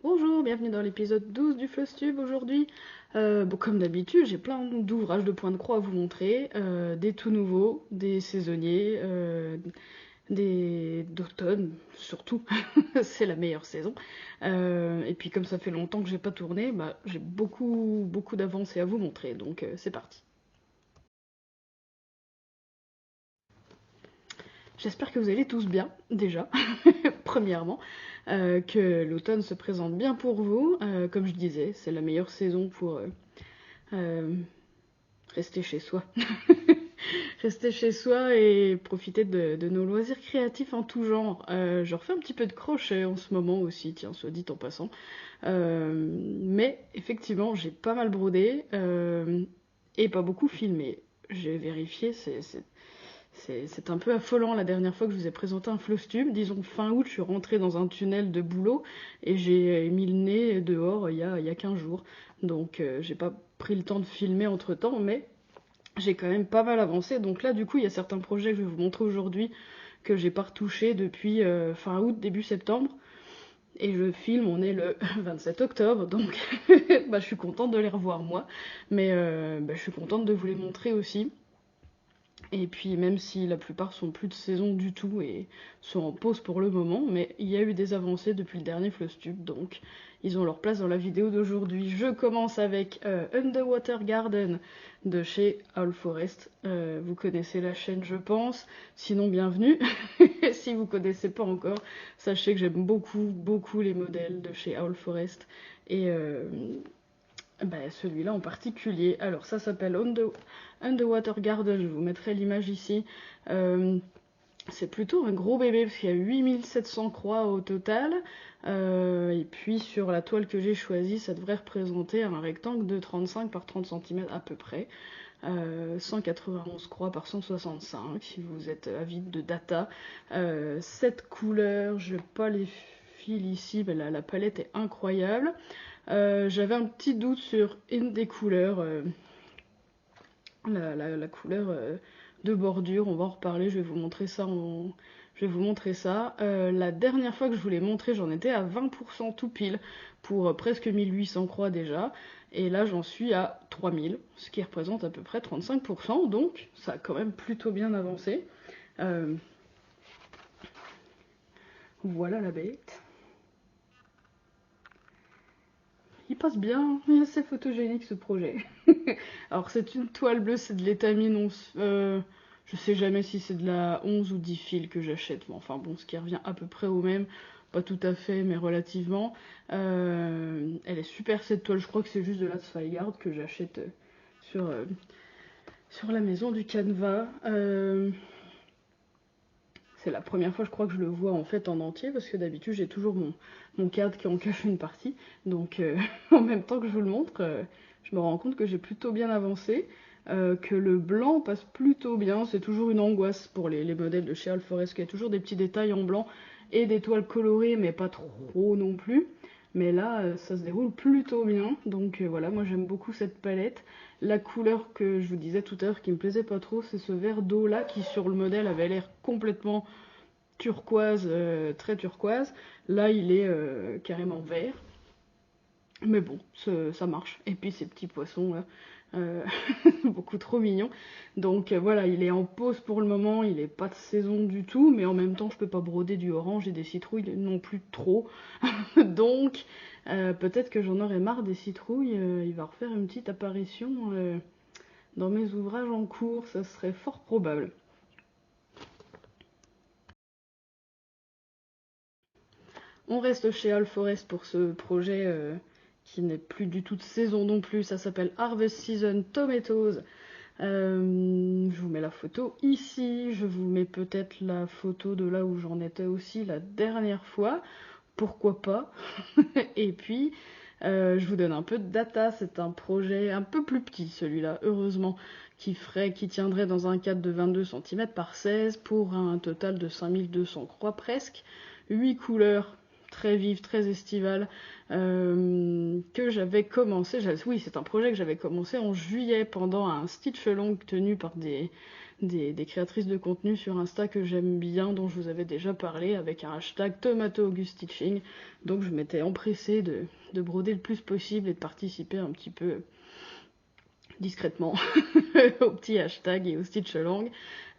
Bonjour, bienvenue dans l'épisode 12 du Flostube aujourd'hui. Comme d'habitude, j'ai plein d'ouvrages de points de croix à vous montrer, des tout nouveaux, des saisonniers, des d'automne surtout, c'est la meilleure saison. Et puis comme ça fait longtemps que j'ai pas tourné, j'ai beaucoup d'avancées à vous montrer, donc c'est parti. J'espère que vous allez tous bien, déjà, premièrement, que l'automne se présente bien pour vous. Comme je disais, c'est la meilleure saison pour euh, rester chez soi. Rester chez soi et profiter de nos loisirs créatifs en tout genre. Je refais un petit peu de crochet en ce moment aussi, tiens, soit dit en passant. Mais effectivement, j'ai pas mal brodé et pas beaucoup filmé. J'ai vérifié, c'est un peu affolant la dernière fois que je vous ai présenté un Flostube. Disons fin août, je suis rentrée dans un tunnel de boulot et j'ai mis le nez dehors il y a 15 jours. Donc j'ai pas pris le temps de filmer entre temps, mais j'ai quand même pas mal avancé. Donc là, du coup, il y a certains projets que je vais vous montrer aujourd'hui que j'ai pas retouché depuis fin août, début septembre. Et je filme, on est le 27 octobre, donc je suis contente de les revoir moi. Mais je suis contente de vous les montrer aussi. Et puis même si la plupart sont plus de saison du tout et sont en pause pour le moment, mais il y a eu des avancées depuis le dernier Flostube, donc ils ont leur place dans la vidéo d'aujourd'hui. Je commence avec Underwater Garden de chez Owl Forest. Vous connaissez la chaîne je pense, sinon bienvenue. Si vous connaissez pas encore, sachez que j'aime beaucoup les modèles de chez Owl Forest. Et celui-là en particulier. Alors ça s'appelle Underwater Garden, je vous mettrai l'image ici. C'est plutôt un gros bébé parce qu'il y a 8700 croix au total. Et puis sur la toile que j'ai choisie, ça devrait représenter un rectangle de 35 par 30 cm à peu près. 191 croix par 165 si vous êtes avide de data. 7 couleurs, je n'ai pas les fils ici, mais la palette est incroyable. J'avais un petit doute sur une des couleurs, la couleur de bordure, on va en reparler, je vais vous montrer ça. Je vais vous montrer ça. La dernière fois que je vous l'ai montré, j'en étais à 20% tout pile, pour presque 1800 croix déjà. Et là, j'en suis à 3000, ce qui représente à peu près 35%, donc ça a quand même plutôt bien avancé. Voilà la bête. Il passe bien, mais c'est photogénique ce projet. Alors c'est une toile bleue, c'est de l'étamine 11. Je sais jamais si c'est de la 11 ou 10 fils que j'achète. Mais enfin bon, ce qui revient à peu près au même. Pas tout à fait, mais relativement. Elle est super cette toile, je crois que c'est juste de la Zweigart que j'achète sur la maison du Canva. C'est la première fois, je crois, que je le vois en fait en entier, parce que d'habitude j'ai toujours mon cadre qui en cache une partie. Donc en même temps que je vous le montre, je me rends compte que j'ai plutôt bien avancé, que le blanc passe plutôt bien. C'est toujours une angoisse pour les modèles de chez Alforest, qu'il y a toujours des petits détails en blanc et des toiles colorées, mais pas trop non plus. Mais là, ça se déroule plutôt bien. Donc voilà, moi j'aime beaucoup cette palette. La couleur que je vous disais tout à l'heure qui me plaisait pas trop, c'est ce vert d'eau là qui sur le modèle avait l'air complètement turquoise, très turquoise. Là, il est carrément vert. Mais bon, ça marche. Et puis ces petits poissons là, beaucoup trop mignons. Donc voilà, il est en pause pour le moment, il est pas de saison du tout, mais en même temps, je peux pas broder du orange et des citrouilles non plus trop. Donc peut-être que j'en aurai marre des citrouilles, il va refaire une petite apparition dans mes ouvrages en cours, ça serait fort probable. On reste chez All Forest pour ce projet qui n'est plus du tout de saison non plus. Ça s'appelle Harvest Season Tomatoes. Je vous mets la photo ici. Je vous mets peut-être la photo de là où j'en étais aussi la dernière fois. Pourquoi pas. Et puis, je vous donne un peu de data. C'est un projet un peu plus petit celui-là, heureusement, qui tiendrait dans un cadre de 22 cm par 16 pour un total de 5200 croix presque. 8 couleurs très vive, très estivale, que j'avais commencé. Oui, c'est un projet que j'avais commencé en juillet pendant un stitch along tenu par des créatrices de contenu sur Insta que j'aime bien, dont je vous avais déjà parlé, avec un hashtag TomatoAugustTeaching. Donc je m'étais empressée de broder le plus possible et de participer un petit peu discrètement au petit hashtag et au stitch along.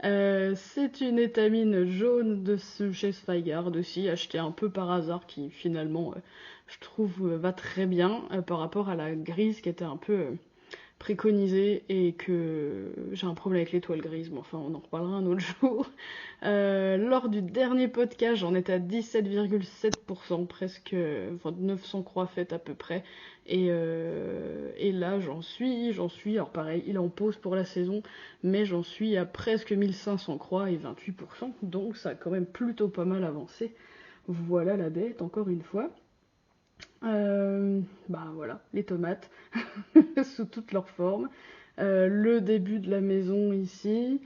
C'est une étamine jaune de chez Zweigart aussi, achetée un peu par hasard, qui finalement, je trouve, va très bien par rapport à la grise qui était un peu préconisée et que j'ai un problème avec l'étoile grise, mais enfin on en reparlera un autre jour. Lors du dernier podcast, j'en étais à 17,7%, presque enfin, 900 croix faites à peu près. Et là, j'en suis, alors pareil, il est en pause pour la saison, mais j'en suis à presque 1500 croix et 28%, donc ça a quand même plutôt pas mal avancé. Voilà la bête, encore une fois. Bah voilà, les tomates, sous toutes leurs formes. Le début de la maison ici.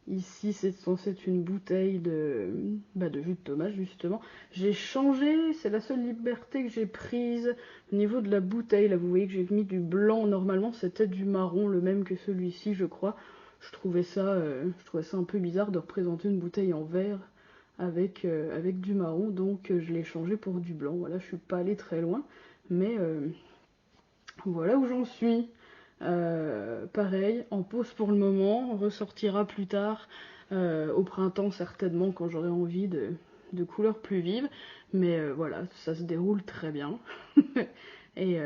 Ici, c'est censé être une bouteille de jus de tomate, justement. J'ai changé, c'est la seule liberté que j'ai prise au niveau de la bouteille. Là, vous voyez que j'ai mis du blanc. Normalement, c'était du marron, le même que celui-ci, je crois. Je trouvais ça un peu bizarre de représenter une bouteille en verre avec du marron. Donc, je l'ai changé pour du blanc. Voilà, je suis pas allée très loin. Mais voilà où j'en suis. Pareil, en pause pour le moment, on ressortira plus tard, au printemps certainement, quand j'aurai envie de couleurs plus vives. Mais voilà, ça se déroule très bien. Et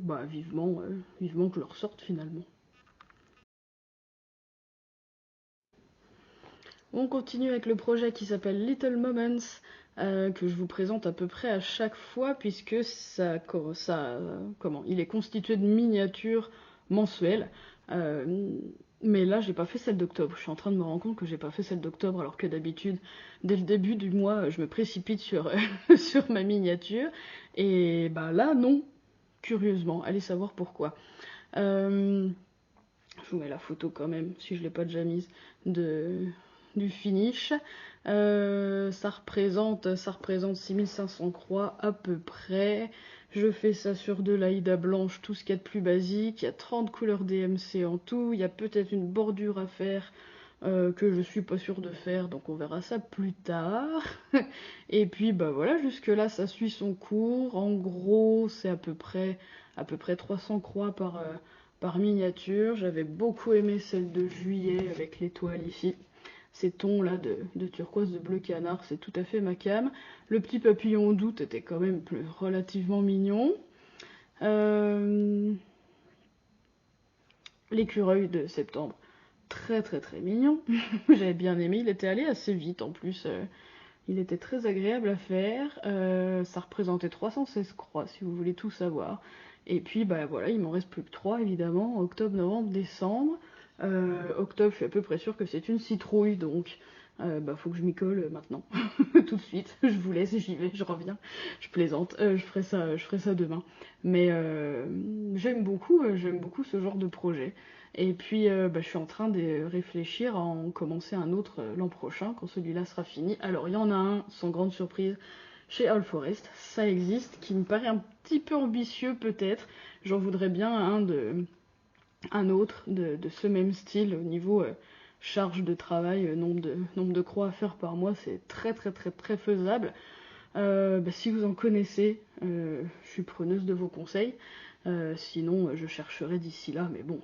bah, vivement que je le ressorte finalement. On continue avec le projet qui s'appelle Little Moments, que je vous présente à peu près à chaque fois, puisque il est constitué de miniatures mensuelles. Euh, mais là, j'ai pas fait celle d'octobre. Je suis en train de me rendre compte que j'ai pas fait celle d'octobre, alors que d'habitude, dès le début du mois, je me précipite sur, sur ma miniature. Et bah là, non. Curieusement, allez savoir pourquoi. Euh, je vous mets la photo quand même, si je l'ai pas déjà mise, du finish. Ça représente 6500 croix à peu près. Je fais ça sur de l'aïda blanche, tout ce qu'il y a de plus basique. Il y a 30 couleurs DMC en tout. Il y a peut-être une bordure à faire que je suis pas sûre de faire, donc on verra ça plus tard. Et puis bah voilà, jusque là ça suit son cours. En gros, c'est à peu près 300 croix par miniature. J'avais beaucoup aimé celle de juillet avec l'étoile ici. Ces tons là de turquoise, de bleu canard, c'est tout à fait ma came. Le petit papillon au doute était quand même relativement mignon. L'écureuil de septembre, très très très mignon. J'avais bien aimé, il était allé assez vite en plus. Il était très agréable à faire. Ça représentait 316 croix si vous voulez tout savoir. Et puis bah voilà, il m'en reste plus que 3 évidemment, octobre, novembre, décembre. Octobre, je suis à peu près sûre que c'est une citrouille, donc bah faut que je m'y colle maintenant, tout de suite. Je vous laisse, j'y vais, je reviens. Je plaisante, je ferai ça demain. Mais j'aime beaucoup ce genre de projet. Et puis bah, je suis en train de réfléchir à en commencer un autre l'an prochain, quand celui-là sera fini. Alors il y en a un, sans grande surprise, chez All Forest, ça existe, qui me paraît un petit peu ambitieux peut-être. J'en voudrais bien un autre de ce même style au niveau charge de travail, nombre de croix à faire par mois, c'est très très très très faisable. Bah, si vous en connaissez, je suis preneuse de vos conseils. Sinon, je chercherai d'ici là, mais bon,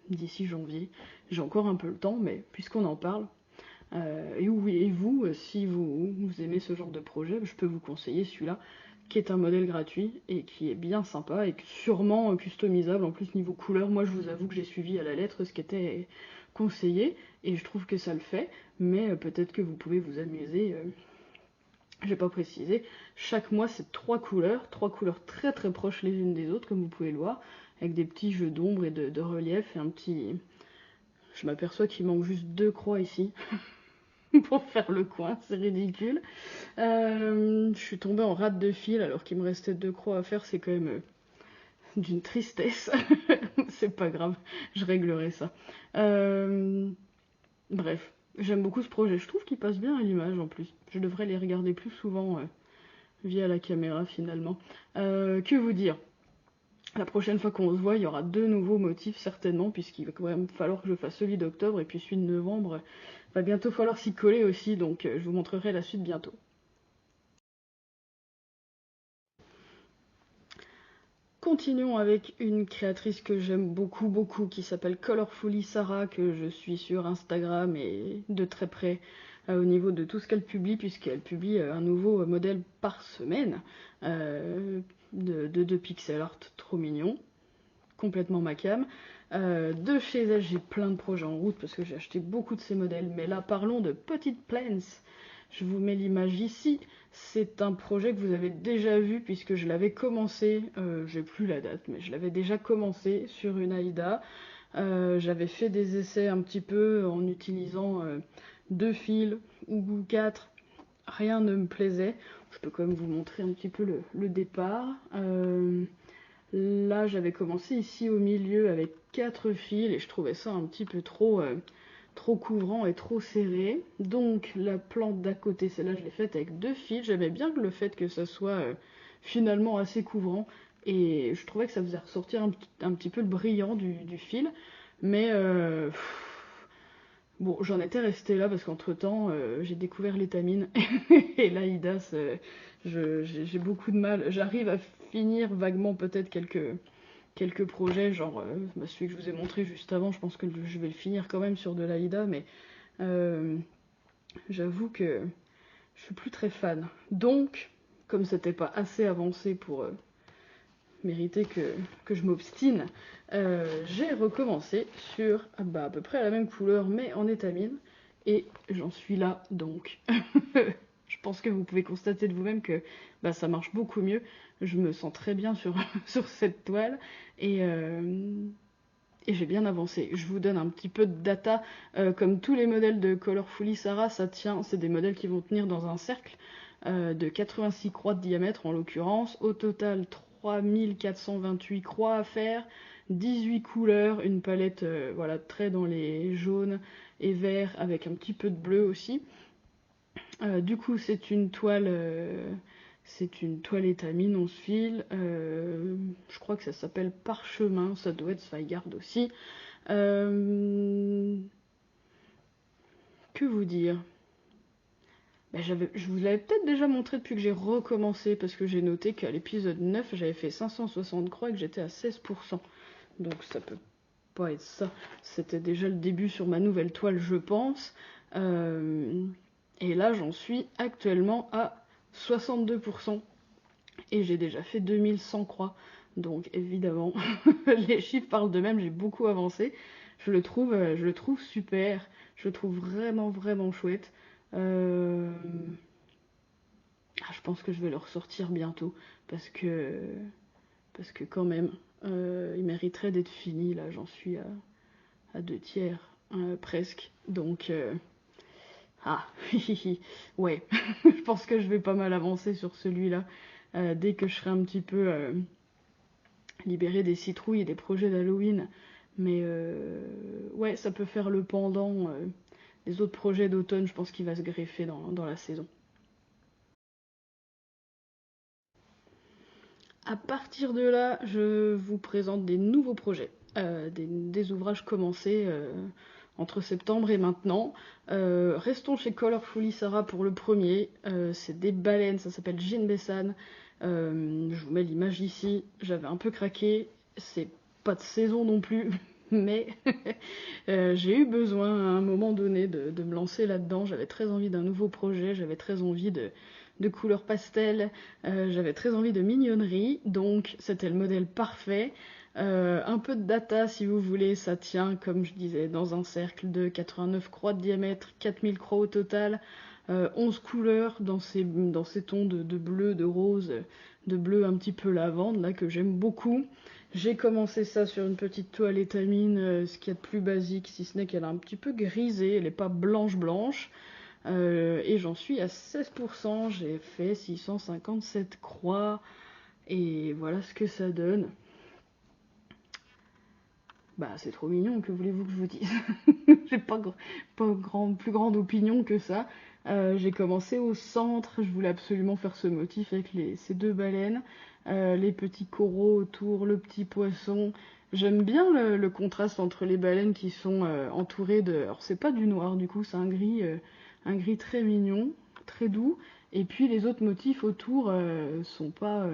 d'ici janvier, j'ai encore un peu le temps, mais puisqu'on en parle. Et vous, si vous aimez ce genre de projet, je peux vous conseiller celui-là, qui est un modèle gratuit et qui est bien sympa et sûrement customisable en plus niveau couleur. Moi, je vous avoue que j'ai suivi à la lettre ce qui était conseillé et je trouve que ça le fait, mais peut-être que vous pouvez vous amuser. J'ai pas précisé. Chaque mois, c'est trois couleurs très très proches les unes des autres, comme vous pouvez le voir, avec des petits jeux d'ombre et de relief et un petit. Je m'aperçois qu'il manque juste 2 croix ici. Pour faire le coin, c'est ridicule. Je suis tombée en rate de fil alors qu'il me restait 2 croix à faire, c'est quand même d'une tristesse. C'est pas grave, je réglerai ça. Bref, j'aime beaucoup ce projet, je trouve qu'il passe bien à l'image en plus. Je devrais les regarder plus souvent via la caméra finalement. Que vous dire? La prochaine fois qu'on se voit, il y aura 2 nouveaux motifs certainement, puisqu'il va quand même falloir que je fasse celui d'octobre, et puis celui de novembre va bientôt falloir s'y coller aussi, donc je vous montrerai la suite bientôt. Continuons avec une créatrice que j'aime beaucoup beaucoup qui s'appelle Colorfully Sarah, que je suis sur Instagram et de très près au niveau de tout ce qu'elle publie, puisqu'elle publie un nouveau modèle par semaine de pixel art trop mignon, complètement ma cam. De chez elle, j'ai plein de projets en route parce que j'ai acheté beaucoup de ces modèles, mais là parlons de Petite Plants. Je vous mets l'image ici. C'est un projet que vous avez déjà vu puisque je l'avais commencé, j'ai plus la date, mais je l'avais déjà commencé sur une Aïda. J'avais fait des essais un petit peu en utilisant 2 fils ou 4. Rien ne me plaisait. Je peux quand même vous montrer un petit peu le départ. Là, j'avais commencé ici au milieu avec 4 fils et je trouvais ça un petit peu trop couvrant et trop serré. Donc la plante d'à côté, celle-là, je l'ai faite avec 2 fils. J'aimais bien le fait que ça soit finalement assez couvrant et je trouvais que ça faisait ressortir un petit peu le brillant du fil. Mais bon, j'en étais restée là parce qu'entre-temps, j'ai découvert l'étamine et l'Aïdas, j'ai beaucoup de mal. J'arrive à finir vaguement peut-être quelques projets, genre celui que je vous ai montré juste avant, je pense que je vais le finir quand même sur de l'Aïda, mais euh, j'avoue que je suis plus très fan. Donc, comme c'était pas assez avancé pour mériter que je m'obstine, j'ai recommencé sur à peu près la même couleur, mais en étamine, et j'en suis là donc. Je pense que vous pouvez constater de vous-même que ça marche beaucoup mieux. Je me sens très bien sur, sur cette toile et j'ai bien avancé. Je vous donne un petit peu de data. Comme tous les modèles de Colorfully Sarah, ça tient, c'est des modèles qui vont tenir dans un cercle de 86 croix de diamètre en l'occurrence. Au total, 3428 croix à faire, 18 couleurs, une palette voilà, très dans les jaunes et verts avec un petit peu de bleu aussi. Du coup, c'est une toile étamine 11 fils. Je crois que ça s'appelle Parchemin. Ça doit être Zweigart aussi. Que vous dire? Je vous l'avais peut-être déjà montré depuis que j'ai recommencé, parce que j'ai noté qu'à l'épisode 9, j'avais fait 560 croix et que j'étais à 16%. Donc ça peut pas être ça. C'était déjà le début sur ma nouvelle toile, je pense. Et là, j'en suis actuellement à 62%. Et j'ai déjà fait 2100 croix. Donc évidemment, les chiffres parlent d'eux-mêmes, j'ai beaucoup avancé. Je le trouve super. Je le trouve vraiment, vraiment chouette. Euh... je pense que je vais le ressortir bientôt. Parce que quand même, il mériterait d'être fini. Là, j'en suis à 2 tiers, presque. Donc... Ah, ouais, je pense que je vais pas mal avancer sur celui-là. Dès que je serai un petit peu libérée des citrouilles et des projets d'Halloween. Mais ouais, ça peut faire le pendant des autres projets d'automne, je pense qu'il va se greffer dans la saison. À partir de là, je vous présente des nouveaux projets, des ouvrages commencés entre septembre et maintenant. Restons chez Colorfully Sarah pour le premier. C'est des baleines, ça s'appelle Jinbesan. Je vous mets l'image ici. J'avais un peu craqué. C'est pas de saison non plus, mais j'ai eu besoin à un moment donné de me lancer là-dedans. J'avais très envie d'un nouveau projet. J'avais très envie de couleurs pastel. J'avais très envie de mignonnerie, donc c'était le modèle parfait. Un peu de data si vous voulez, ça tient comme je disais dans un cercle de 89 croix de diamètre, 4000 croix au total, 11 couleurs dans ces tons de bleu, de rose, de bleu un petit peu lavande là que j'aime beaucoup. J'ai commencé ça sur une petite toile étamine, ce qu'il y a de plus basique, si ce n'est qu'elle est un petit peu grisée, elle n'est pas blanche. Et j'en suis à 16%, j'ai fait 657 croix, et voilà ce que ça donne. Bah c'est trop mignon, que voulez-vous que je vous dise? J'ai pas plus grande opinion que ça. J'ai commencé au centre, je voulais absolument faire ce motif avec ces 2 baleines. les petits coraux autour, le petit poisson. J'aime bien le contraste entre les baleines qui sont entourées de... Alors c'est pas du noir du coup, c'est un gris très mignon, très doux. Et puis les autres motifs autour sont pas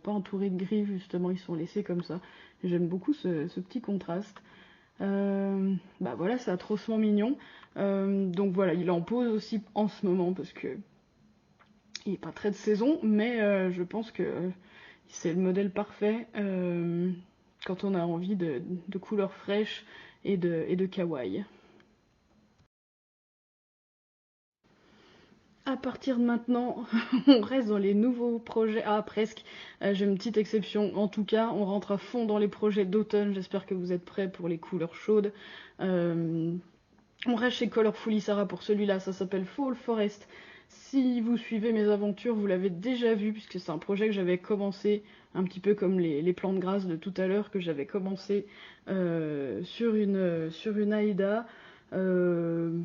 entourés de gris justement, ils sont laissés comme ça. J'aime beaucoup ce petit contraste. Bah voilà, c'est atrocement mignon. Donc voilà, il en pose aussi en ce moment parce que il est pas très de saison, mais je pense que c'est le modèle parfait quand on a envie de couleurs fraîches et de kawaii. À partir de maintenant, on reste dans les nouveaux projets. Ah, presque. J'ai une petite exception. En tout cas, on rentre à fond dans les projets d'automne. J'espère que vous êtes prêts pour les couleurs chaudes. Euh, on reste chez Colorfully Sarah pour celui-là. Ça s'appelle Fall Forest. Si vous suivez mes aventures, vous l'avez déjà vu, puisque c'est un projet que j'avais commencé, un petit peu comme les plantes grasses de tout à l'heure, que j'avais commencé sur une Aïda. Euh,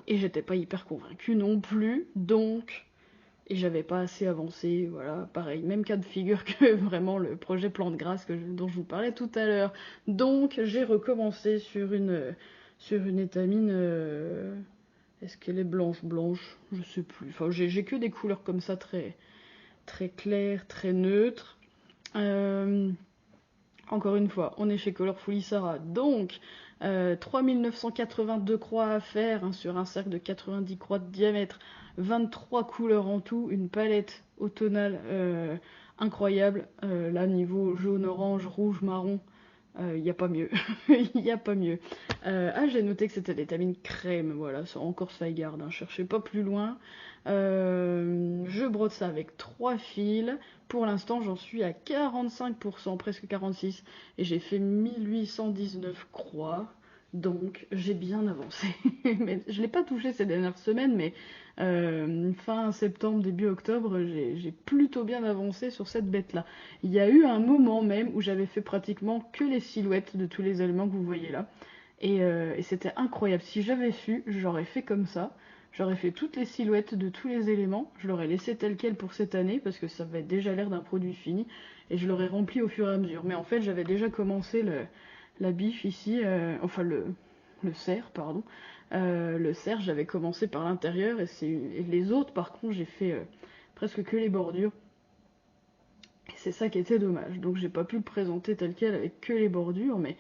et j'étais pas hyper convaincue non plus, donc... Et j'avais pas assez avancé, voilà, pareil, même cas de figure que vraiment le projet plante grasse dont je vous parlais tout à l'heure. Donc j'ai recommencé sur une étamine, est-ce qu'elle est blanche? Je sais plus. Enfin, j'ai que des couleurs comme ça très, très claires, très neutres. Euh, Encore une fois, on est chez Colorfully Sarah, donc 3982 croix à faire hein, sur un cercle de 90 croix de diamètre, 23 couleurs en tout, une palette automnale incroyable. Là, niveau jaune, orange, rouge, marron, il n'y a pas mieux. Il n'y a pas mieux. Ah, j'ai noté que c'était l'étamine crème, voilà, c'est encore ça y garde, hein, cherchez pas plus loin. Je brode ça avec 3 fils. Pour l'instant, j'en suis à 45%, presque 46%, et j'ai fait 1819 croix. Donc, j'ai bien avancé. Mais je ne l'ai pas touché ces dernières semaines, mais fin septembre, début octobre, j'ai plutôt bien avancé sur cette bête-là. Il y a eu un moment même où j'avais fait pratiquement que les silhouettes de tous les éléments que vous voyez là. Et c'était incroyable. Si j'avais su, j'aurais fait comme ça. J'aurais fait toutes les silhouettes de tous les éléments. Je l'aurais laissé tel quel pour cette année parce que ça avait déjà l'air d'un produit fini. Et je l'aurais rempli au fur et à mesure. Mais en fait, j'avais déjà commencé la bif ici. Enfin, le cerf, pardon. Le cerf, j'avais commencé par l'intérieur. Et les autres, par contre, j'ai fait presque que les bordures. Et c'est ça qui était dommage. Donc j'ai pas pu le présenter tel quel avec que les bordures, mais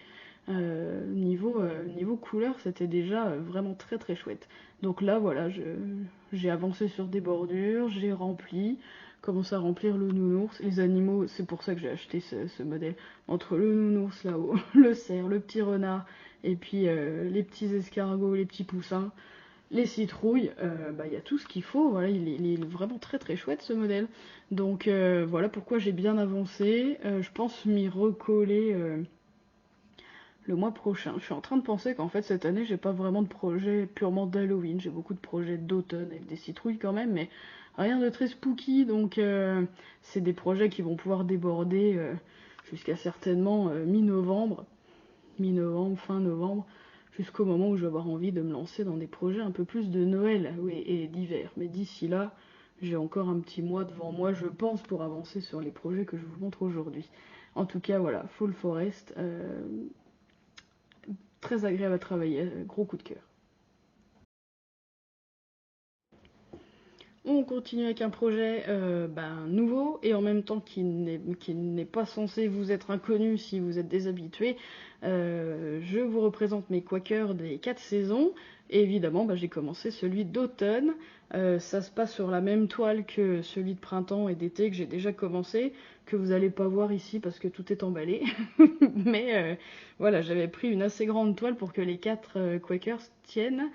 niveau couleur, c'était déjà vraiment très très chouette. Donc là, voilà, j'ai avancé sur des bordures, j'ai rempli, commencé à remplir le nounours. Les animaux, c'est pour ça que j'ai acheté ce modèle. Entre le nounours là-haut, le cerf, le petit renard, et puis les petits escargots, les petits poussins. Les citrouilles, bah, y a tout ce qu'il faut. Voilà, il est vraiment très très chouette ce modèle. Donc voilà pourquoi j'ai bien avancé. Je pense m'y recoller le mois prochain. Je suis en train de penser qu'en fait cette année j'ai pas vraiment de projet purement d'Halloween. J'ai beaucoup de projets d'automne avec des citrouilles quand même, mais rien de très spooky. Donc c'est des projets qui vont pouvoir déborder jusqu'à certainement mi-novembre. Mi-novembre, fin novembre, jusqu'au moment où je vais avoir envie de me lancer dans des projets un peu plus de Noël oui, et d'hiver. Mais d'ici là, j'ai encore un petit mois devant moi, je pense, pour avancer sur les projets que je vous montre aujourd'hui. En tout cas, voilà, Fall Forest, très agréable à travailler, gros coup de cœur. On continue avec un projet nouveau et en même temps qui n'est pas censé vous être inconnu si vous êtes déshabitué. Je vous représente mes quakers des 4 saisons et évidemment j'ai commencé celui d'automne. Ça se passe sur la même toile que celui de printemps et d'été que j'ai déjà commencé, que vous n'allez pas voir ici parce que tout est emballé. Mais voilà, j'avais pris une assez grande toile pour que les 4 quakers tiennent.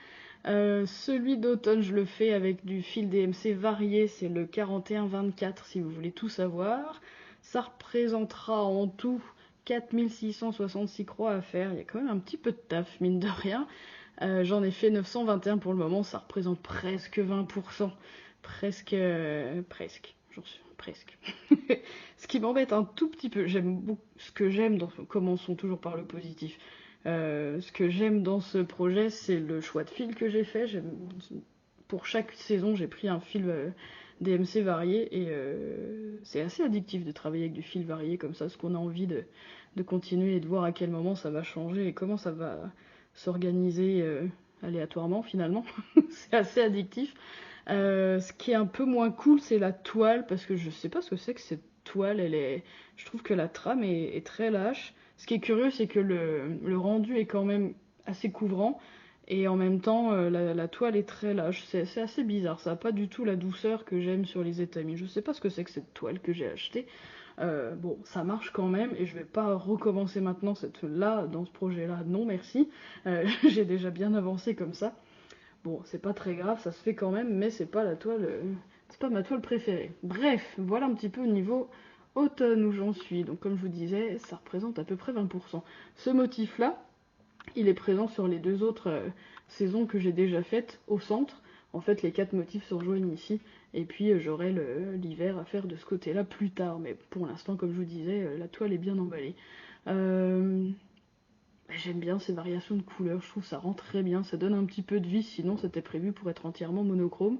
Celui d'automne, je le fais avec du fil DMC varié, c'est le 41-24 si vous voulez tout savoir. Ça représentera en tout 4666 croix à faire, il y a quand même un petit peu de taf, mine de rien. J'en ai fait 921 pour le moment, ça représente presque 20%. Presque, j'en suis presque. Ce qui m'embête un tout petit peu, j'aime beaucoup ce que j'aime, commençons toujours par le positif. Ce que j'aime dans ce projet, c'est le choix de fil que j'ai fait. Pour chaque saison, j'ai pris un fil DMC variés et c'est assez addictif de travailler avec du fil varié comme ça, parce qu'on a envie de continuer et de voir à quel moment ça va changer et comment ça va s'organiser aléatoirement finalement. C'est assez addictif. Ce qui est un peu moins cool, c'est la toile, parce que je sais pas ce que c'est que cette toile, je trouve que la trame est très lâche. Ce qui est curieux, c'est que le rendu est quand même assez couvrant, et en même temps, la toile est très lâche. C'est assez bizarre, ça n'a pas du tout la douceur que j'aime sur les étamis. Je sais pas ce que c'est que cette toile que j'ai achetée. Bon, ça marche quand même, et je vais pas recommencer maintenant là, dans ce projet-là. Non, merci. J'ai déjà bien avancé comme ça. Bon, c'est pas très grave, ça se fait quand même, mais c'est pas c'est pas ma toile préférée. Bref, voilà un petit peu au niveau automne où j'en suis. Donc comme je vous disais, ça représente à peu près 20%. Ce motif-là, il est présent sur les deux autres saisons que j'ai déjà faites au centre. En fait, les 4 motifs se rejoignent ici, et puis j'aurai l'hiver à faire de ce côté-là plus tard. Mais pour l'instant, comme je vous disais, la toile est bien emballée. Euh, J'aime bien ces variations de couleurs, je trouve ça rend très bien, ça donne un petit peu de vie, sinon c'était prévu pour être entièrement monochrome.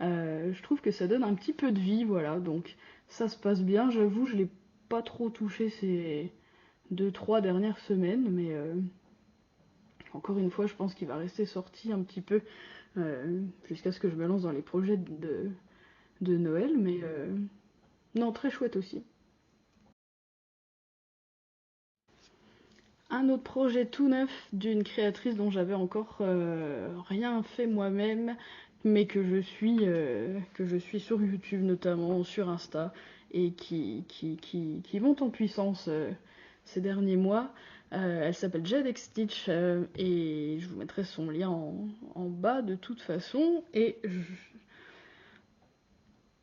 Je trouve que ça donne un petit peu de vie, voilà, donc ça se passe bien, j'avoue, je l'ai pas trop touché ces 2-3 dernières semaines, mais encore une fois, je pense qu'il va rester sorti un petit peu jusqu'à ce que je me lance dans les projets de Noël, mais non, très chouette aussi. Un autre projet tout neuf d'une créatrice dont j'avais encore rien fait moi-même, mais que je suis sur YouTube notamment, sur Insta, et qui monte en puissance ces derniers mois. Elle s'appelle Jade Stitch et je vous mettrai son lien en bas de toute façon.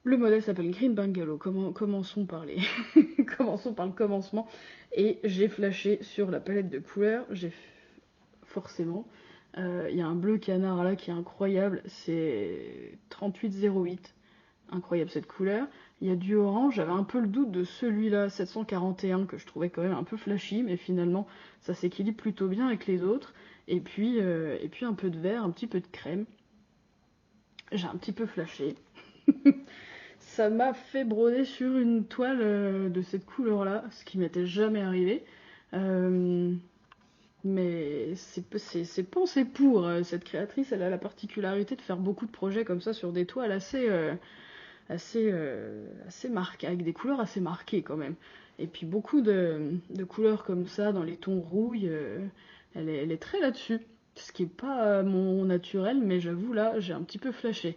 Le modèle s'appelle Green Bungalow. Commençons par commençons par le commencement. Et j'ai flashé sur la palette de couleurs. Forcément. Il y a un bleu canard là qui est incroyable. C'est 3808. Incroyable cette couleur. Il y a du orange. J'avais un peu le doute de celui-là, 741, que je trouvais quand même un peu flashy. Mais finalement, ça s'équilibre plutôt bien avec les autres. Et puis un peu de vert, un petit peu de crème. J'ai un petit peu flashé. Ça m'a fait broder sur une toile de cette couleur-là, ce qui m'était jamais arrivé. Euh, mais c'est pensé pour. Cette créatrice, elle a la particularité de faire beaucoup de projets comme ça sur des toiles assez marquées, avec des couleurs assez marquées quand même. Et puis beaucoup de couleurs comme ça, dans les tons rouilles, elle est très là-dessus. Ce qui est pas mon naturel, mais j'avoue là, j'ai un petit peu flashé.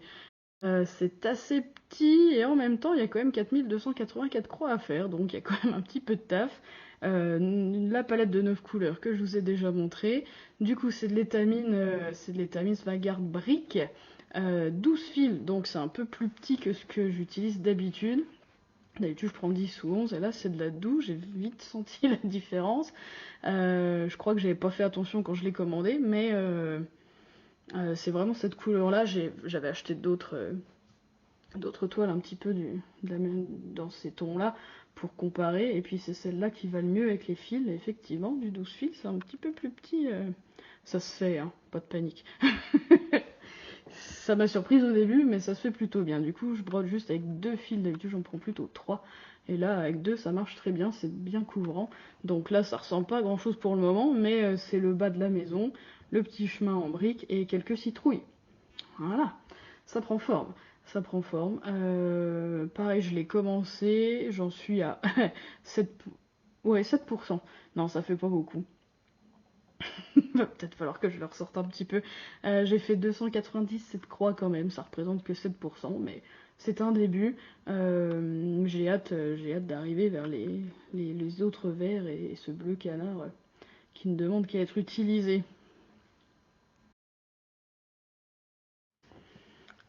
C'est assez petit et en même temps il y a quand même 4284 croix à faire, donc il y a quand même un petit peu de taf. La palette de 9 couleurs que je vous ai déjà montré. Du coup c'est de l'étamine Vanguard Brick, 12 fils, donc c'est un peu plus petit que ce que j'utilise d'habitude. D'habitude je prends 10 ou 11 et là c'est de la 12, j'ai vite senti la différence. Je crois que j'avais pas fait attention quand je l'ai commandé, mais c'est vraiment cette couleur-là. J'avais acheté d'autres toiles un petit peu dans ces tons-là pour comparer. Et puis c'est celle-là qui va le mieux avec les fils. Et effectivement, du 12 fils, c'est un petit peu plus petit. Ça se fait, hein, pas de panique. Ça m'a surprise au début, mais ça se fait plutôt bien. Du coup, je brode juste avec 2 fils. D'habitude, j'en prends plutôt 3. Et là, avec 2, ça marche très bien. C'est bien couvrant. Donc là, ça ressemble pas à grand-chose pour le moment, mais c'est le bas de la maison, le petit chemin en briques et quelques citrouilles. Voilà, ça prend forme. Ça prend forme. Pareil, je l'ai commencé, j'en suis à 7... Ouais, 7%. Non, ça fait pas beaucoup. Va peut-être falloir que je le ressorte un petit peu. J'ai fait 297 croix quand même, ça représente que 7%, mais c'est un début. J'ai hâte d'arriver vers les autres verts et ce bleu canard qui ne demande qu'à être utilisé.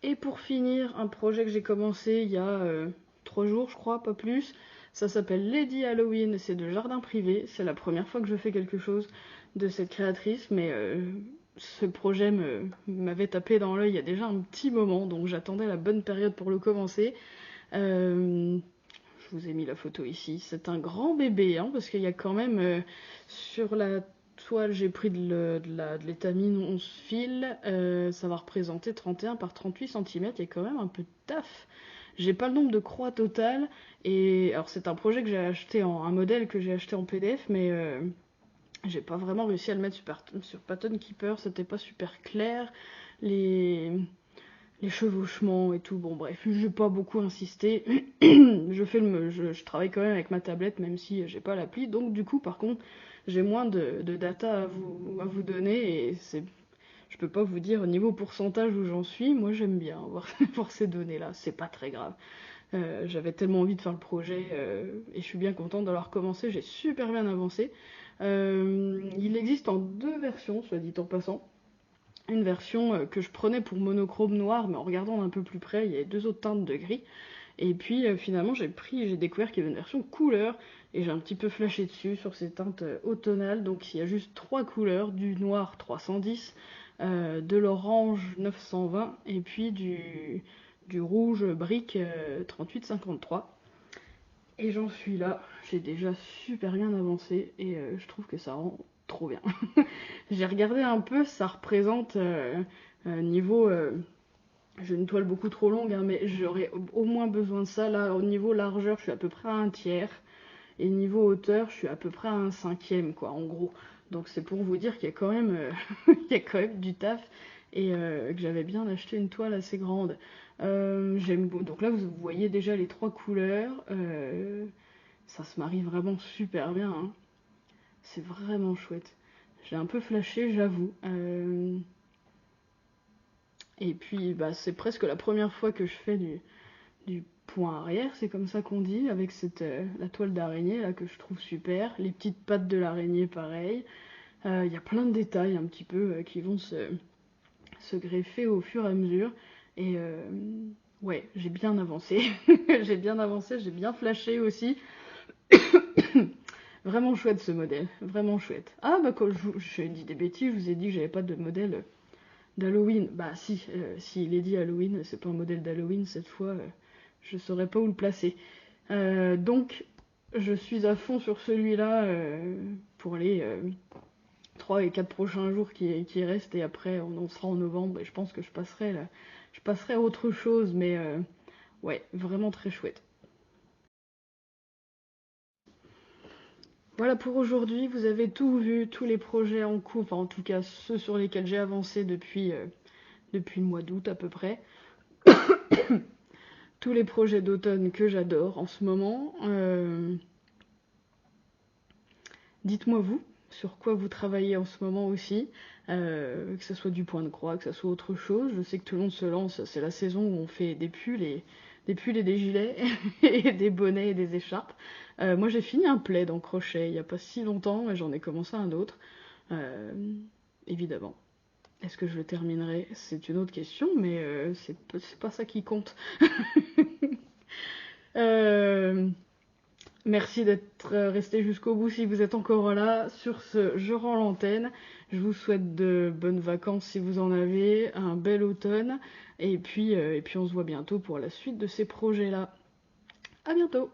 Et pour finir, un projet que j'ai commencé il y a 3 jours, je crois, pas plus. Ça s'appelle Lady Halloween, c'est de jardin privé. C'est la première fois que je fais quelque chose de cette créatrice, mais ce projet m'avait tapé dans l'œil il y a déjà un petit moment, donc j'attendais la bonne période pour le commencer. Euh, je vous ai mis la photo ici. C'est un grand bébé, hein, parce qu'il y a quand même sur la toile, j'ai pris de l'étamine 11 fils. Ça va représenter 31 par 38 cm. Il y a quand même un peu de taf. J'ai pas le nombre de croix total, et alors c'est un projet que j'ai acheté un modèle que j'ai acheté en PDF, mais j'ai pas vraiment réussi à le mettre sur Pattern Keeper, c'était pas super clair, les, les chevauchements et tout, bon bref, j'ai pas beaucoup insisté, je travaille quand même avec ma tablette même si j'ai pas l'appli, donc du coup par contre j'ai moins de data à vous donner, et je peux pas vous dire au niveau pourcentage où j'en suis, moi j'aime bien voir ces données là, c'est pas très grave. J'avais tellement envie de faire le projet, et je suis bien contente d'avoir commencé, j'ai super bien avancé. Il existe en 2 versions, soit dit en passant. Une version que je prenais pour monochrome noir, mais en regardant d'un peu plus près, il y avait 2 autres teintes de gris. Et puis finalement j'ai découvert qu'il y avait une version couleur, et j'ai un petit peu flashé dessus sur ces teintes automnales. Donc il y a juste 3 couleurs, du noir 310, de l'orange 920, et puis du rouge brique 3853. Et j'en suis là, j'ai déjà super bien avancé, et je trouve que ça rend trop bien. J'ai regardé un peu, ça représente niveau... j'ai une toile beaucoup trop longue, hein, mais j'aurais au moins besoin de ça. Là, au niveau largeur, je suis à peu près à un tiers. Et niveau hauteur, je suis à peu près à un cinquième, quoi, en gros. Donc c'est pour vous dire qu'il y a quand même, il y a quand même du taf, et que j'avais bien acheté une toile assez grande. Donc là, vous voyez déjà les 3 couleurs. Ça se marie vraiment super bien, hein. C'est vraiment chouette. J'ai un peu flashé, j'avoue. Et puis, bah, c'est presque la première fois que je fais du point arrière, c'est comme ça qu'on dit, avec la toile d'araignée là que je trouve super. Les petites pattes de l'araignée, pareil. Il y a plein de détails un petit peu qui vont se greffer au fur et à mesure. Et ouais, j'ai bien avancé. J'ai bien avancé, j'ai bien flashé aussi. Vraiment chouette ce modèle, vraiment chouette. Ah bah quand j'ai dit des bêtises, je vous ai dit que j'avais pas de modèle d'Halloween. Bah si il est dit Halloween, c'est pas un modèle d'Halloween cette fois, je saurais pas où le placer. Donc je suis à fond sur celui-là pour les 3 et 4 prochains jours qui restent, et après on sera en novembre, et je pense que je passerai à autre chose, mais ouais, vraiment très chouette. Voilà pour aujourd'hui, vous avez tout vu, tous les projets en cours, enfin en tout cas ceux sur lesquels j'ai avancé depuis le mois d'août à peu près. Tous les projets d'automne que j'adore en ce moment. Dites-moi vous, sur quoi vous travaillez en ce moment aussi, que ce soit du point de croix, que ce soit autre chose. Je sais que tout le monde se lance, c'est la saison où on fait des pulls et des gilets, et des bonnets et des écharpes. Moi j'ai fini un plaid en crochet il n'y a pas si longtemps, et j'en ai commencé un autre, euh, évidemment. Est-ce que je le terminerai? C'est une autre question, mais c'est pas ça qui compte. Euh, Merci d'être resté jusqu'au bout si vous êtes encore là. Sur ce, je rends l'antenne. Je vous souhaite de bonnes vacances si vous en avez, un bel automne, et puis on se voit bientôt pour la suite de ces projets-là. À bientôt!